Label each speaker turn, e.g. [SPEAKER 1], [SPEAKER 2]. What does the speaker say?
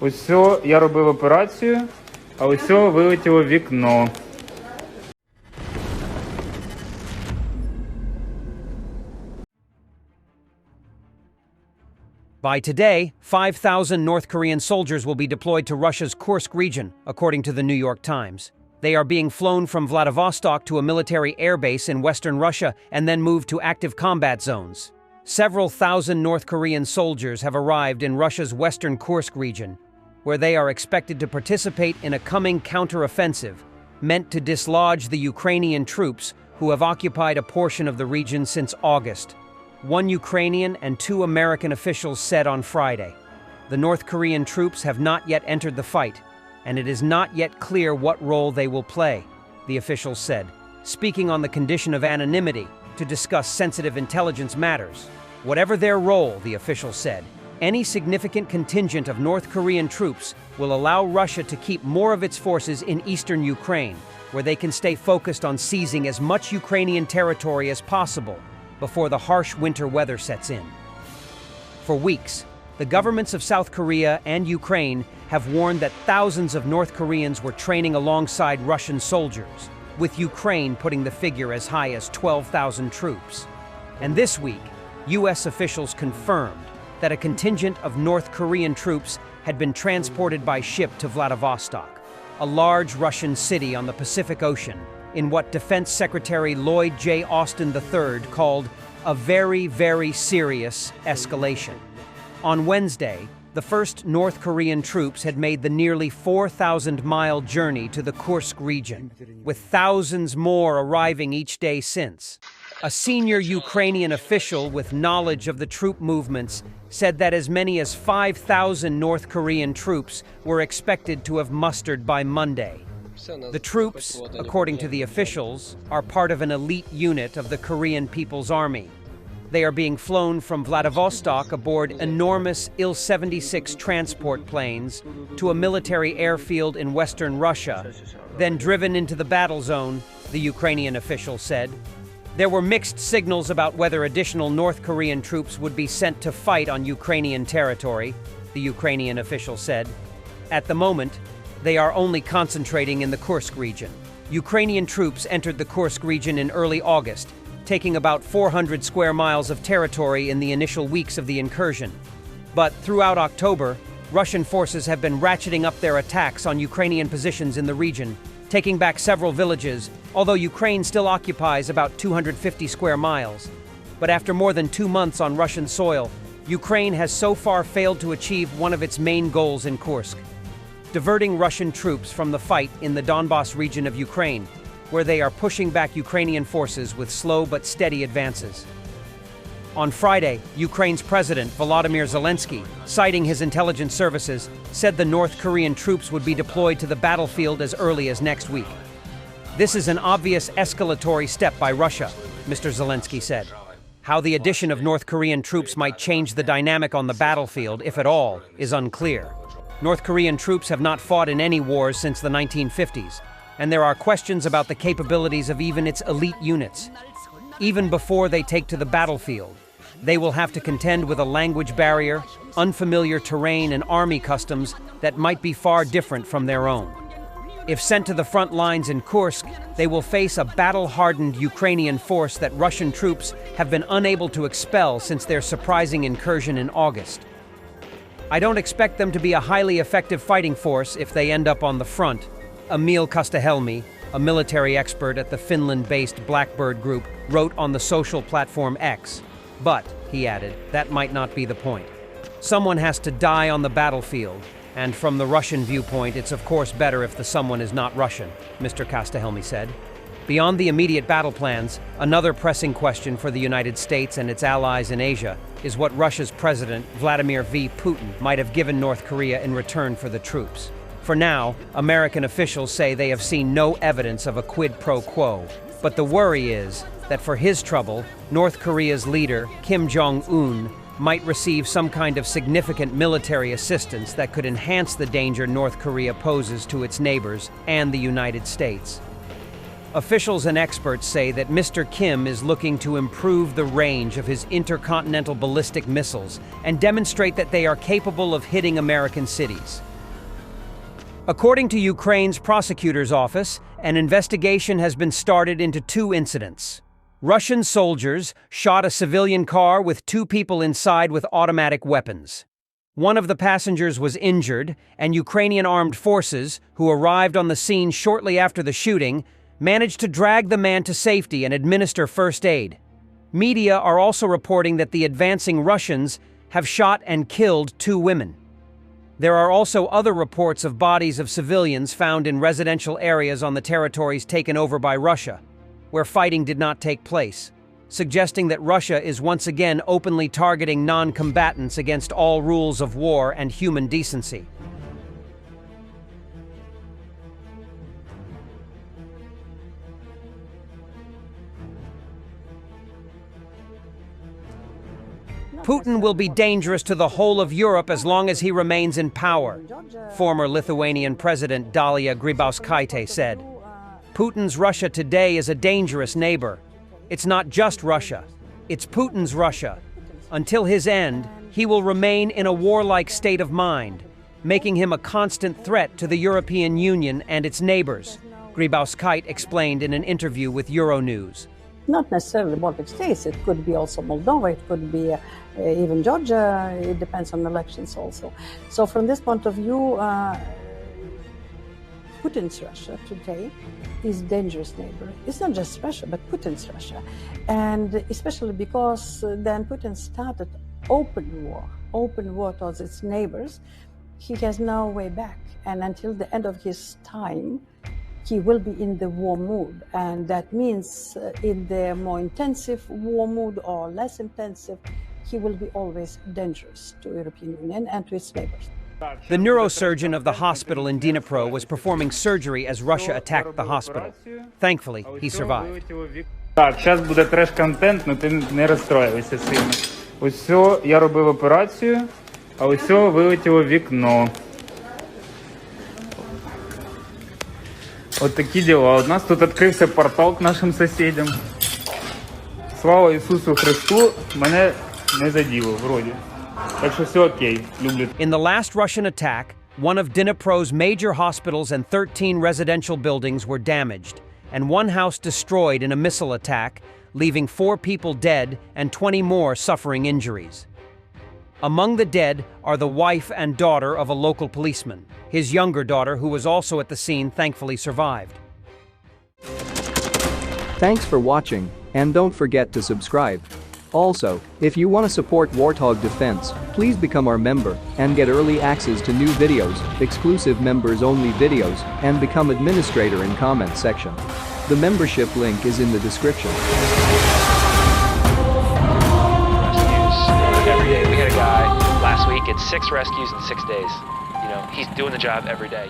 [SPEAKER 1] Ось я робив операцію, а ось вилетіло вікно.
[SPEAKER 2] By today, 5,000 North Korean soldiers will be deployed to Russia's Kursk region, according to the New York Times. They are being flown from Vladivostok to a military airbase in western Russia and then moved to active combat zones. Several thousand North Korean soldiers have arrived in Russia's western Kursk region, where they are expected to participate in a coming counteroffensive meant to dislodge the Ukrainian troops who have occupied a portion of the region since August. One Ukrainian and 2 American officials said on Friday. The North Korean troops have not yet entered the fight, and it is not yet clear what role they will play, the officials said, speaking on the condition of anonymity to discuss sensitive intelligence matters. Whatever their role, the officials said, any significant contingent of North Korean troops will allow Russia to keep more of its forces in eastern Ukraine, where they can stay focused on seizing as much Ukrainian territory as possible before the harsh winter weather sets in. For weeks, the governments of South Korea and Ukraine have warned that thousands of North Koreans were training alongside Russian soldiers, with Ukraine putting the figure as high as 12,000 troops. And this week, U.S. officials confirmed that a contingent of North Korean troops had been transported by ship to Vladivostok, a large Russian city on the Pacific Ocean, in what Defense Secretary Lloyd J. Austin III called a very, very serious escalation. On Wednesday, the first North Korean troops had made the nearly 4,000-mile journey to the Kursk region, with thousands more arriving each day since. A senior Ukrainian official with knowledge of the troop movements said that as many as 5,000 North Korean troops were expected to have mustered by Monday. The troops, according to the officials, are part of an elite unit of the Korean People's Army. They are being flown from Vladivostok aboard enormous Il-76 transport planes to a military airfield in western Russia, then driven into the battle zone, the Ukrainian official said. There were mixed signals about whether additional North Korean troops would be sent to fight on Ukrainian territory, the Ukrainian official said. At the moment, they are only concentrating in the Kursk region. Ukrainian troops entered the Kursk region in early August, taking about 400 square miles of territory in the initial weeks of the incursion. But throughout October, Russian forces have been ratcheting up their attacks on Ukrainian positions in the region, taking back several villages, although Ukraine still occupies about 250 square miles. But after more than 2 months on Russian soil, Ukraine has so far failed to achieve one of its main goals in Kursk: diverting Russian troops from the fight in the Donbas region of Ukraine, where they are pushing back Ukrainian forces with slow but steady advances. On Friday, Ukraine's President Volodymyr Zelensky, citing his intelligence services, said the North Korean troops would be deployed to the battlefield as early as next week. This is an obvious escalatory step by Russia, Mr. Zelensky said. How the addition of North Korean troops might change the dynamic on the battlefield, if at all, is unclear. North Korean troops have not fought in any wars since the 1950s, and there are questions about the capabilities of even its elite units. Even before they take to the battlefield, they will have to contend with a language barrier, unfamiliar terrain, and army customs that might be far different from their own. If sent to the front lines in Kursk, they will face a battle-hardened Ukrainian force that Russian troops have been unable to expel since their surprising incursion in August. I don't expect them to be a highly effective fighting force if they end up on the front, Emil Kastahelmi, a military expert at the Finland-based Blackbird Group, wrote on the social platform X. But, he added, that might not be the point. Someone has to die on the battlefield, and from the Russian viewpoint, it's of course better if the someone is not Russian, Mr. Kastahelmi said. Beyond the immediate battle plans, another pressing question for the United States and its allies in Asia is what Russia's President, Vladimir V. Putin, might have given North Korea in return for the troops. For now, American officials say they have seen no evidence of a quid pro quo, but the worry is that for his trouble, North Korea's leader, Kim Jong-un, might receive some kind of significant military assistance that could enhance the danger North Korea poses to its neighbors and the United States. Officials and experts say that Mr. Kim is looking to improve the range of his intercontinental ballistic missiles and demonstrate that they are capable of hitting American cities. According to Ukraine's prosecutor's office, an investigation has been started into 2 incidents. Russian soldiers shot a civilian car with 2 people inside with automatic weapons. One of the passengers was injured, and Ukrainian armed forces, who arrived on the scene shortly after the shooting, managed to drag the man to safety and administer first aid. Media are also reporting that the advancing Russians have shot and killed 2 women. There are also other reports of bodies of civilians found in residential areas on the territories taken over by Russia, where fighting did not take place, suggesting that Russia is once again openly targeting non-combatants against all rules of war and human decency. Putin will be dangerous to the whole of Europe as long as he remains in power, former Lithuanian President Dalia Grybauskaitė said. Putin's Russia today is a dangerous neighbor. It's not just Russia, it's Putin's Russia. Until his end, he will remain in a warlike state of mind, making him a constant threat to the European Union and its neighbors, Grybauskaitė explained in an interview with Euronews.
[SPEAKER 3] Not necessarily Baltic states, it could be also Moldova, it could be even Georgia, it depends on elections also. So from this point of view, Putin's Russia today is a dangerous neighbor. It's not just Russia, but Putin's Russia. And especially because then Putin started open war towards its neighbors, he has no way back. And until the end of his time, he will be in the war mood. And that means in the more intensive war mood or less intensive, he will be always dangerous to the European Union and to its neighbors.
[SPEAKER 2] The neurosurgeon of the hospital in Dnipro was performing surgery as Russia attacked the hospital. Thankfully, he survived.
[SPEAKER 1] Так, зараз буде треш-контент, але ти не розстроюйся сильно. Ось я робив операцію, а ось вилетіло вікно. От такі діла. У нас тут відкрився портал к нашим сусідам. Слава Ісусу Христу, мене не заділо, вроді. Так що все окей, люблю.
[SPEAKER 2] In the last Russian attack, one of Dnipro's major hospitals and 13 residential buildings were damaged, and one house destroyed in a missile attack, leaving 4 people dead and 20 more suffering injuries. Among the dead are the wife and daughter of a local policeman. His younger daughter, who was also at the scene, thankfully survived.
[SPEAKER 4] Thanks for watching, and don't forget to subscribe. Also, if you want to support Warthog Defense, please become our member and get early access to new videos, exclusive members-only videos, and become administrator in comment section. The membership link is in the description.
[SPEAKER 5] Every day. We had a guy last week, it's 6 rescues in 6 days. You know, he's doing the job every day.